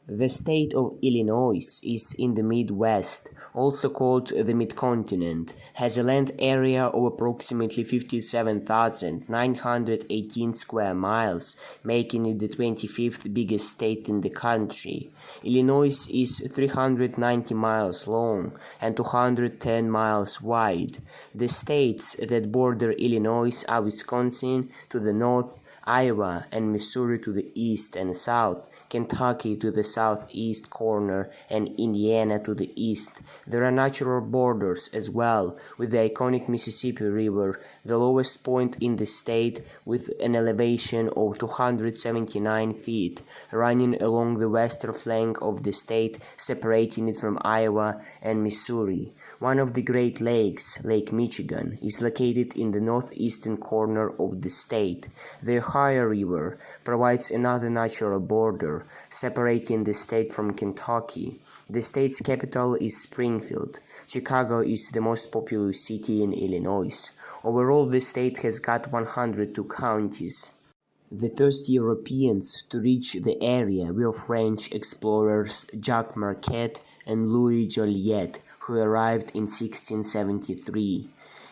The state of Illinois is in the Midwest, also called the Midcontinent, has a land area of approximately 57,918 square miles, making it the 25th biggest state in the country. Illinois is 390 miles long and 210 miles wide. The states that border Illinois are Wisconsin to the north, Iowa and Missouri to the east and south, Kentucky to the southeast corner, and Indiana to the east. There are natural borders as well, with the iconic Mississippi River, the lowest point in the state with an elevation of 279 feet, running along the western flank of the state, separating it from Iowa and Missouri. One of the Great Lakes, Lake Michigan, is located in the northeastern corner of the state. The Ohio River provides another natural border, separating the state from Kentucky. The state's capital is Springfield. Chicago is the most populous city in Illinois. Overall, the state has got 102 counties. The first Europeans to reach the area were French explorers Jacques Marquette and Louis Joliet, who arrived in 1673.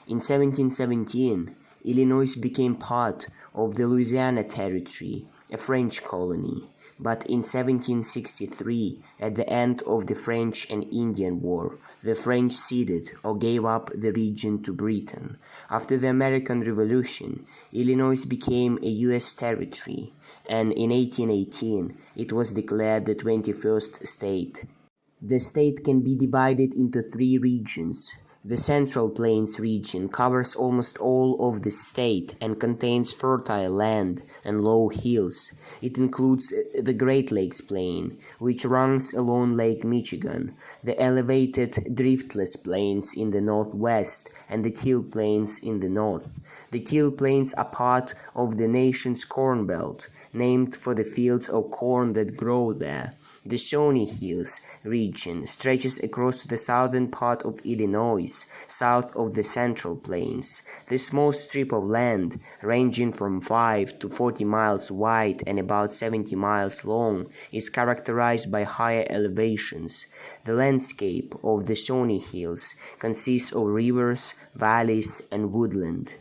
In 1717, Illinois became part of the Louisiana Territory, a French colony. But in 1763, at the end of the French and Indian War, the French ceded or gave up the region to Britain. After the American Revolution, Illinois became a U.S. territory, and in 1818 it was declared the 21st state. The state can be divided into three regions. The Central Plains region covers almost all of the state and contains fertile land and low hills. It includes the Great Lakes Plain, which runs along Lake Michigan, the elevated driftless plains in the northwest, and the Till Plains in the north. The Till Plains are part of the nation's Corn Belt, named for the fields of corn that grow there. The Shawnee Hills region stretches across the southern part of Illinois, south of the Central Plains. This small strip of land, ranging from 5 to 40 miles wide and about 70 miles long, is characterized by higher elevations. The landscape of the Shawnee Hills consists of rivers, valleys, and woodland.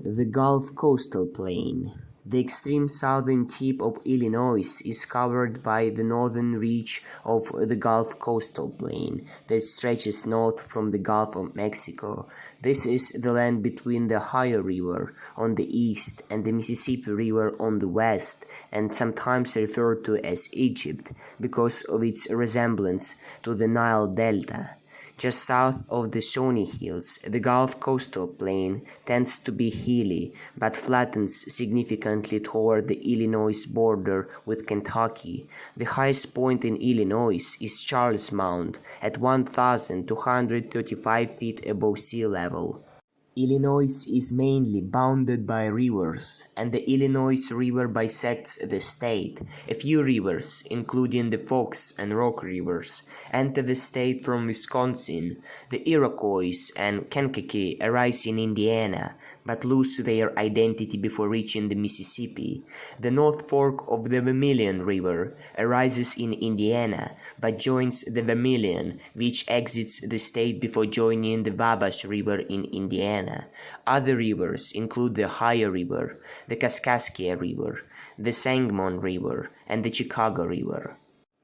The Gulf Coastal Plain. The extreme southern tip of Illinois is covered by the northern reach of the Gulf Coastal Plain that stretches north from the Gulf of Mexico. This is the land between the Ohio River on the east and the Mississippi River on the west, and sometimes referred to as Egypt because of its resemblance to the Nile Delta. Just south of the Shawnee Hills, the Gulf Coastal Plain tends to be hilly, but flattens significantly toward the Illinois border with Kentucky. The highest point in Illinois is Charles Mound at 1,235 feet above sea level. Illinois is mainly bounded by rivers, and the Illinois River bisects the state. A few rivers, including the Fox and Rock Rivers, enter the state from Wisconsin. The Iroquois and Kankakee arise in Indiana, but lose their identity before reaching the Mississippi. The North Fork of the Vermilion River arises in Indiana, but joins the Vermilion, which exits the state before joining the Wabash River in Indiana. Other rivers include the Ohio River, the Kaskaskia River, the Sangamon River, and the Chicago River.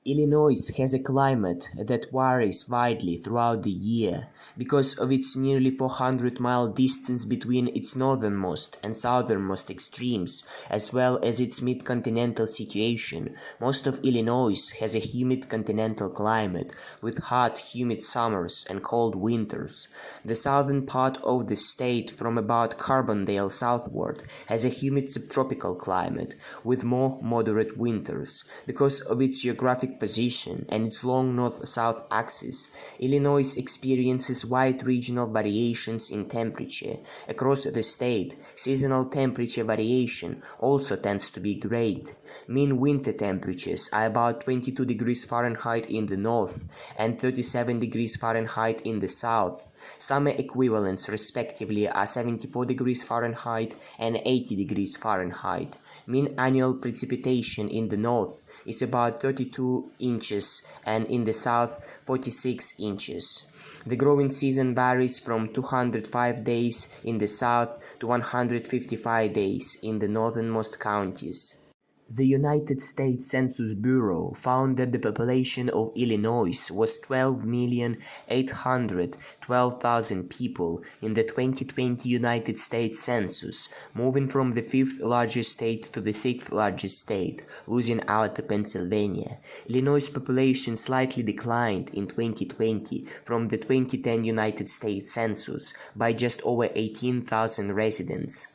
Illinois has a climate that varies widely throughout the year. Because of its nearly 400-mile distance between its northernmost and southernmost extremes, as well as its mid-continental situation, most of Illinois has a humid continental climate, with hot, humid summers and cold winters. The southern part of the state, from about Carbondale southward, has a humid subtropical climate, with more moderate winters. Because of its geographic position and its long north-south axis, Illinois experiences wide regional variations in temperature. Across the state, seasonal temperature variation also tends to be great. Mean winter temperatures are about 22 degrees Fahrenheit in the north and 37 degrees Fahrenheit in the south. Summer equivalents respectively are 74 degrees Fahrenheit and 80 degrees Fahrenheit. Mean annual precipitation in the north is about 32 inches and in the south 46 inches. The growing season varies from 205 days in the south to 155 days in the northernmost counties. The United States Census Bureau found that the population of Illinois was 12,812,000 people in the 2020 United States Census, moving from the fifth largest state to the sixth largest state, losing out to Pennsylvania. Illinois' population slightly declined in 2020 from the 2010 United States Census by just over 18,000 residents.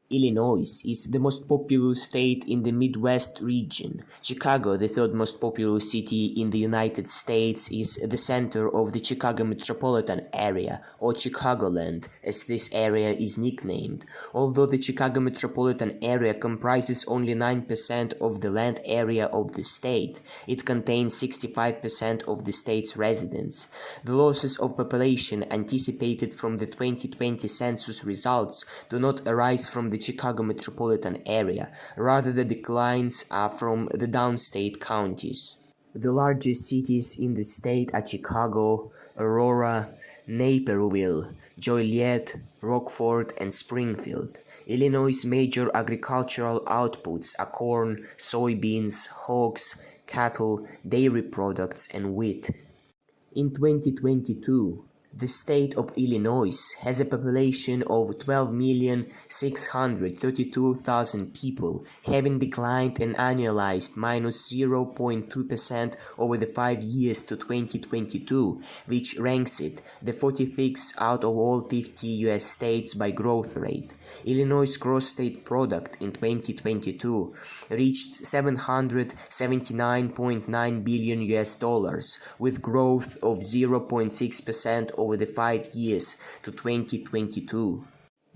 Illinois is the most populous state in the Midwest region. Chicago, the third most populous city in the United States, is the center of the Chicago metropolitan area, or Chicagoland, as this area is nicknamed. Although the Chicago metropolitan area comprises only 9% of the land area of the state, it contains 65% of the state's residents. The losses of population anticipated from the 2020 census results do not arise from the Chicago metropolitan area, rather the declines are from the downstate counties. The largest cities in the state are Chicago, Aurora, Naperville, Joliet, Rockford, and Springfield. Illinois' major agricultural outputs are corn, soybeans, hogs, cattle, dairy products, and wheat. In 2022, the state of Illinois has a population of 12,632,000 people, having declined an annualized minus 0.2% over the 5 years to 2022, which ranks it the 46th out of all 50 U.S. states by growth rate. Illinois' gross state product in 2022 reached $779.9 billion US, with growth of 0.6% over the 5 years to 2022.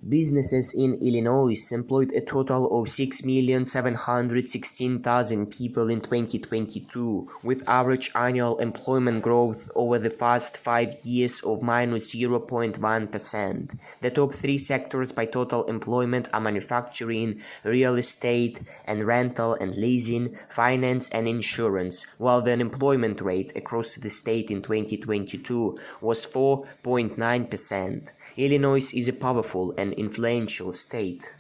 Businesses in Illinois employed a total of 6,716,000 people in 2022, with average annual employment growth over the past 5 years of minus 0.1%. The top 3 sectors by total employment are manufacturing, real estate and rental and leasing, finance and insurance, while the unemployment rate across the state in 2022 was 4.9%. Illinois is a powerful and influential state.